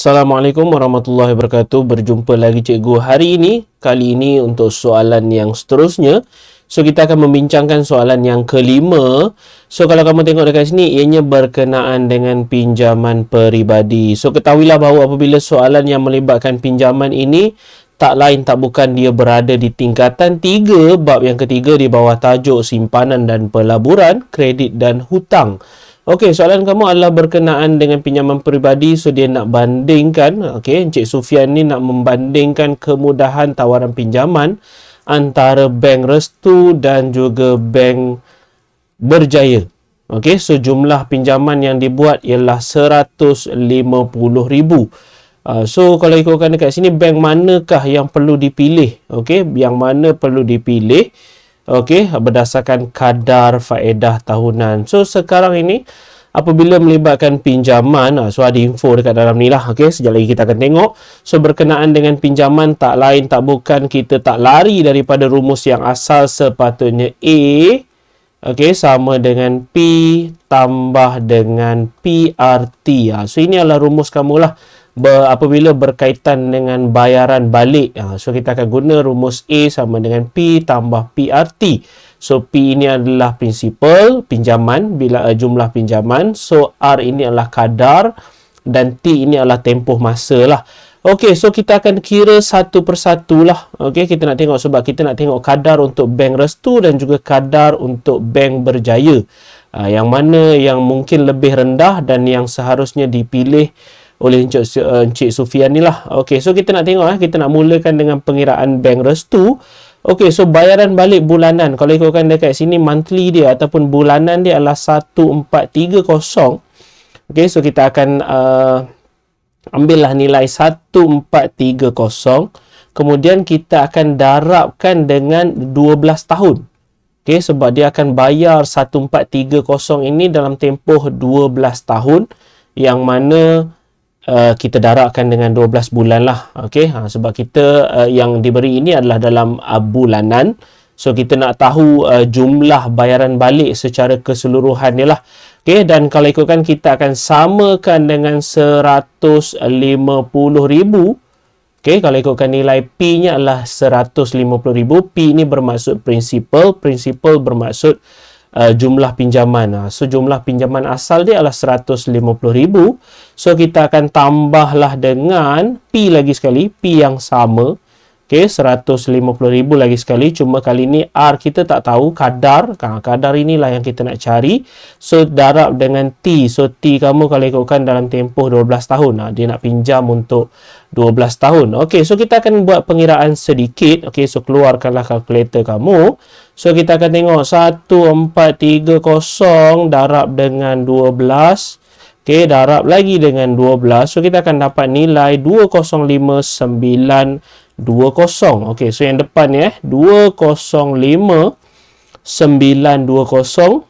Assalamualaikum warahmatullahi wabarakatuh. Berjumpa lagi cikgu hari ini. Kali ini untuk soalan yang seterusnya. So, kita akan membincangkan soalan yang kelima. So, kalau kamu tengok dekat sini, ianya berkenaan dengan pinjaman peribadi. So, ketahuilah bahawa apabila soalan yang melibatkan pinjaman ini, tak lain tak bukan dia berada di tingkatan 3, bab yang ketiga di bawah tajuk simpanan dan pelaburan, kredit dan hutang. Okey, soalan kamu adalah berkenaan dengan pinjaman peribadi. So, dia nak bandingkan, Encik Sufian ni nak membandingkan kemudahan tawaran pinjaman antara Bank Restu dan juga Bank Berjaya. Okey, so jumlah pinjaman yang dibuat ialah 150,000. So, kalau ikutkan dekat sini, bank manakah yang perlu dipilih? Okey, yang mana perlu dipilih? Okey, berdasarkan kadar faedah tahunan. So, sekarang ini apabila melibatkan pinjaman, so ada info dekat dalam ni lah. Okey, sekejap lagi kita akan tengok. So, berkenaan dengan pinjaman, tak lain tak bukan kita tak lari daripada rumus yang asal, sepatutnya A, okey, sama dengan P tambah dengan PRT. So, ini adalah rumus kamu lah. Apabila berkaitan dengan bayaran balik, so kita akan guna rumus A sama dengan P tambah PRT. So, P ini adalah prinsipal pinjaman, bila jumlah pinjaman. So, R ini adalah kadar dan T ini adalah tempoh masa lah. Okey, so kita akan kira satu persatu lah. Okey, kita nak tengok sebab kita nak tengok kadar untuk Bank Restu dan juga kadar untuk Bank Berjaya. Yang mana yang mungkin lebih rendah dan yang seharusnya dipilih oleh Encik Sufian ni lah. Okey, so kita nak tengok, kita nak mulakan dengan pengiraan Bank Restu. Okey, so bayaran balik bulanan, kalau ikutkan dekat sini monthly dia ataupun bulanan dia adalah 1430. Okey, so kita akan ambillah nilai 1430. Kemudian kita akan darabkan dengan 12 tahun. Okey, sebab dia akan bayar 1430 ini dalam tempoh 12 tahun, yang mana kita darabkan dengan 12 bulan lah. Okey, sebab kita yang diberi ini adalah dalam bulanan. So, kita nak tahu jumlah bayaran balik secara keseluruhan dia lah. Okey, dan kalau ikutkan kita akan samakan dengan 150,000. Okey, kalau ikutkan nilai P-nya adalah 150,000. P ini bermaksud prinsipal, prinsipal bermaksud jumlah pinjaman. So, jumlah pinjaman asal dia adalah 150,000. So, kita akan tambahlah dengan P lagi sekali, P yang sama. Okey, 150,000 lagi sekali. Cuma kali ni R kita tak tahu, kadar. Kadar inilah yang kita nak cari. So, darab dengan T. So, T kamu kalau ikutkan dalam tempoh 12 tahun. Dia nak pinjam untuk 12 tahun. Okey, so kita akan buat pengiraan sedikit. Okey, so keluarkanlah kalkulator kamu. So, kita akan tengok 1430 darab dengan 12. Okey, darab lagi dengan 12. So, kita akan dapat nilai 205,920. Okey, so yang depan ni 205,920.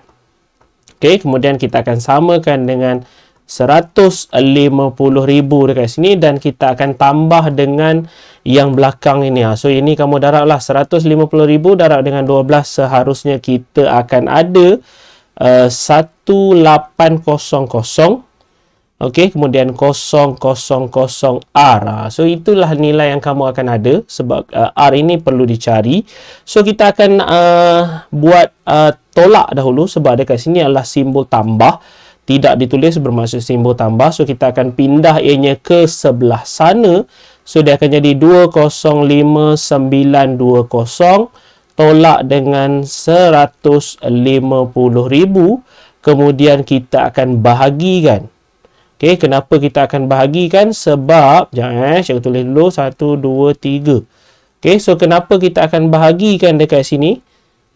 Okey, kemudian kita akan samakan dengan 150,000 dekat sini dan kita akan tambah dengan yang belakang ini. So, ini kamu darablah 150,000 darab dengan 12, seharusnya kita akan ada 1800. Okey, kemudian 000R. So, itulah nilai yang kamu akan ada sebab R ini perlu dicari. So, kita akan buat tolak dahulu sebab dekat sini adalah simbol tambah. Tidak ditulis bermaksud simbol tambah. So, kita akan pindah ianya ke sebelah sana. So, dia akan jadi 205,920 tolak dengan 150,000. Kemudian kita akan bahagikan. Okey, kenapa kita akan bahagikan? Sebab, cikgu tulis dulu 1, 2, 3. Okey, so kenapa kita akan bahagikan dekat sini?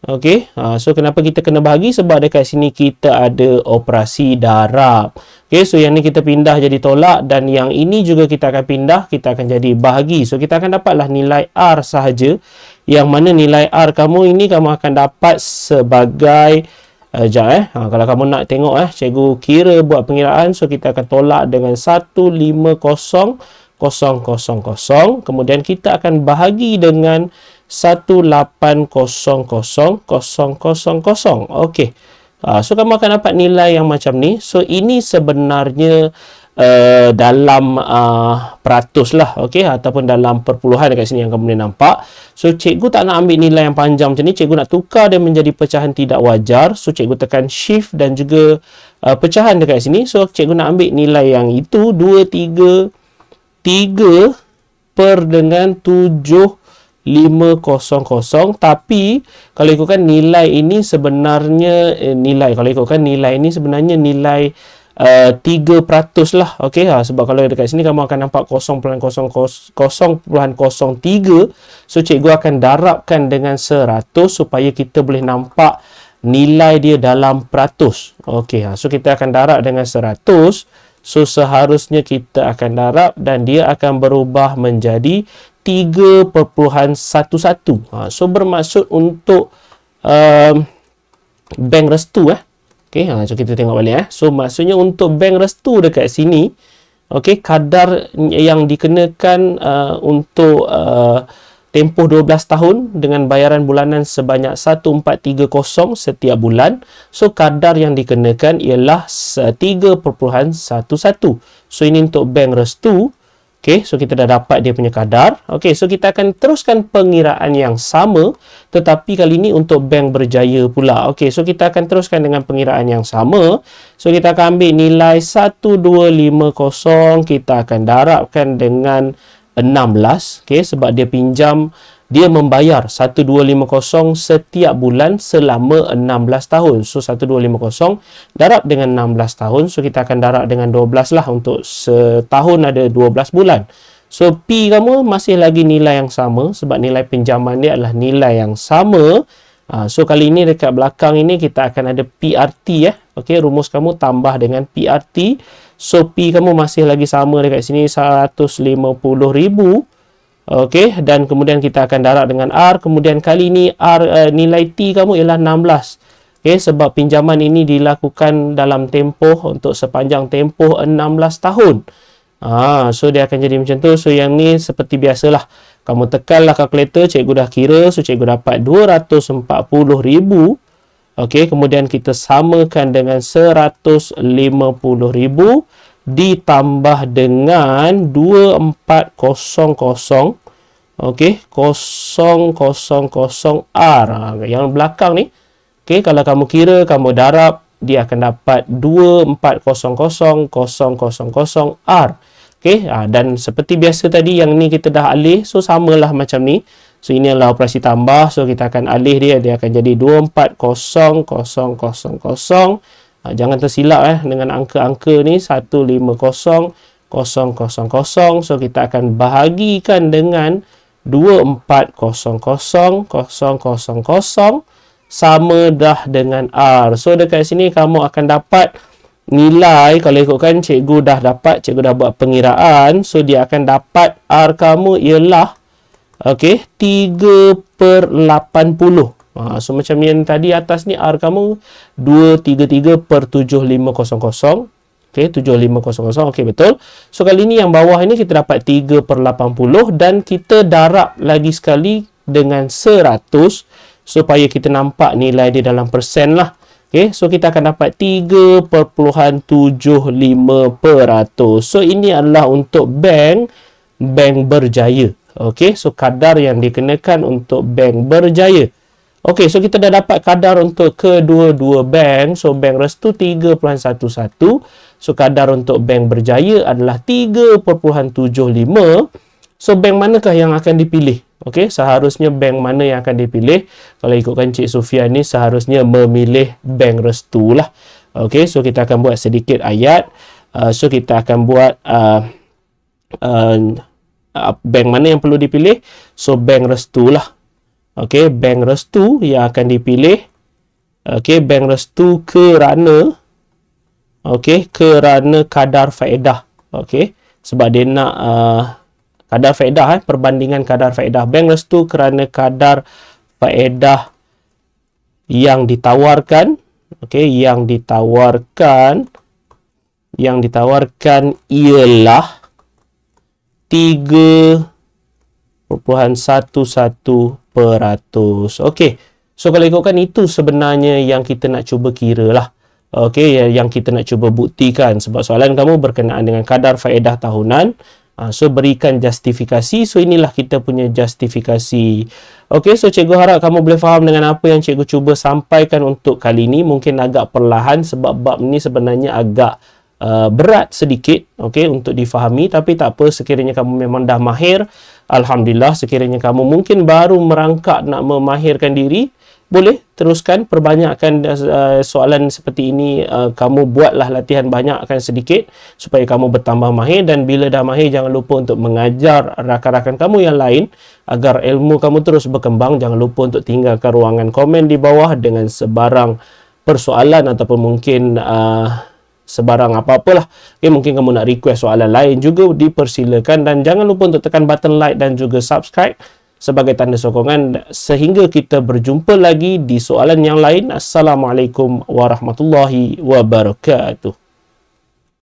Okey, so kenapa kita kena bahagi? Sebab dekat sini kita ada operasi darab. Okey, so yang ni kita pindah jadi tolak dan yang ini juga kita akan pindah, kita akan jadi bahagi. So, kita akan dapatlah nilai R sahaja. Yang mana nilai R kamu ini kamu akan dapat sebagai kalau kamu nak tengok cikgu kira buat pengiraan. So, kita akan tolak dengan 150,000. Kemudian kita akan bahagi dengan 1800,000. Okey. So, kamu akan dapat nilai yang macam ni. So, ini sebenarnya dalam peratus lah, okey, ataupun dalam perpuluhan dekat sini yang kamu boleh nampak. So cikgu tak nak ambil nilai yang panjang macam ni, cikgu nak tukar dia menjadi pecahan tidak wajar. So cikgu tekan shift dan juga pecahan dekat sini. So cikgu nak ambil nilai yang itu 233 per dengan 7500, tapi kalau ikutkan nilai ini sebenarnya kalau ikutkan nilai ini sebenarnya nilai 3% lah, okey. Sebab kalau dekat sini kamu akan nampak 0.003, so cikgu akan darabkan dengan 100 supaya kita boleh nampak nilai dia dalam peratus. Okey, so kita akan darab dengan 100. So seharusnya kita akan darab dan dia akan berubah menjadi 3.11. So bermaksud untuk bank restu okey, so kita tengok balik So maksudnya untuk bank restu dekat sini, okey, kadar yang dikenakan untuk tempoh 12 tahun dengan bayaran bulanan sebanyak 1430 setiap bulan. So kadar yang dikenakan ialah 3.11. So ini untuk bank restu. Okey, so kita dah dapat dia punya kadar. Okey, so kita akan teruskan pengiraan yang sama, tetapi kali ini untuk bank berjaya pula. Okey, so kita akan teruskan dengan pengiraan yang sama. So kita akan ambil nilai 1250, kita akan darabkan dengan 16. Okey, sebab dia membayar 1250 setiap bulan selama 16 tahun. So 1250 darab dengan 16 tahun. So kita akan darab dengan 12 lah, untuk setahun ada 12 bulan. So P kamu masih lagi nilai yang sama sebab nilai pinjaman dia adalah nilai yang sama. So kali ini dekat belakang ini kita akan ada PRT Okey, rumus kamu tambah dengan PRT. So P kamu masih lagi sama dekat sini 150,000. Okey, dan kemudian kita akan darab dengan R. Kemudian kali ini R nilai T kamu ialah 16. Okey, sebab pinjaman ini dilakukan dalam tempoh untuk sepanjang tempoh 16 tahun. So dia akan jadi macam tu. So yang ni seperti biasalah. Kamu tekanlah kalkulator, cikgu dah kira. So cikgu dapat 240,000. Okey, kemudian kita samakan dengan 150,000 ditambah dengan 2400. Okey, 000R. Yang belakang ni, okey, kalau kamu kira, kamu darab, dia akan dapat 2400,000R. Okey, dan seperti biasa tadi yang ni kita dah alih, so samalah macam ni. So ini adalah operasi tambah, so kita akan alih dia akan jadi 2400,000. Jangan tersilap dengan angka-angka ni 150,000. So kita akan bahagikan dengan 2400,000 sama dah dengan R. So dekat sini kamu akan dapat nilai, kalau ikutkan cikgu dah buat pengiraan. So dia akan dapat R kamu ialah 3/80. So macam yang tadi atas ni R kamu 233 per 7500. Okey, 7500. Okey, betul. So kali ni yang bawah ini kita dapat 3/80 dan kita darab lagi sekali dengan 100 supaya kita nampak nilai dia dalam persen lah. Okey, so kita akan dapat 3.75%. So ini adalah untuk bank berjaya. Okey, so kadar yang dikenakan untuk bank berjaya. Okey, so kita dah dapat kadar untuk kedua-dua bank. So bank restu 3.11. So kadar untuk bank berjaya adalah 3.75. So bank manakah yang akan dipilih? Okey, seharusnya bank mana yang akan dipilih? Kalau ikutkan Cik Sufia ni, seharusnya memilih bank restu lah. Okey, so kita akan buat sedikit ayat. So kita akan buat bank mana yang perlu dipilih. So bank restu lah. Okey, bank restu yang akan dipilih. Okey, bank restu kerana kadar faedah. Okey, sebab dia nak kadar faedah, perbandingan kadar faedah. Bank restu kerana kadar faedah yang ditawarkan, okey, yang ditawarkan ialah 3.11%. Okey, so kalau ikutkan itu sebenarnya yang kita nak cuba kira lah. okey, yang kita nak cuba buktikan, sebab soalan kamu berkenaan dengan kadar faedah tahunan. So berikan justifikasi. So inilah kita punya justifikasi. Okey, so cikgu harap kamu boleh faham dengan apa yang cikgu cuba sampaikan untuk kali ini. Mungkin agak perlahan sebab bab ni sebenarnya agak berat sedikit, okey, untuk difahami, tapi tak apa, sekiranya kamu memang dah mahir, alhamdulillah. Sekiranya kamu mungkin baru merangkak nak memahirkan diri, boleh teruskan perbanyakkan soalan seperti ini. Kamu buatlah latihan banyakkan sedikit supaya kamu bertambah mahir, dan bila dah mahir jangan lupa untuk mengajar rakan-rakan kamu yang lain agar ilmu kamu terus berkembang. Jangan lupa untuk tinggalkan ruangan komen di bawah dengan sebarang persoalan ataupun mungkin sebarang apa-apalah. Okay, mungkin kamu nak request soalan lain juga dipersilakan, dan jangan lupa untuk tekan button like dan juga subscribe sebagai tanda sokongan sehingga kita berjumpa lagi di soalan yang lain. Assalamualaikum warahmatullahi wabarakatuh.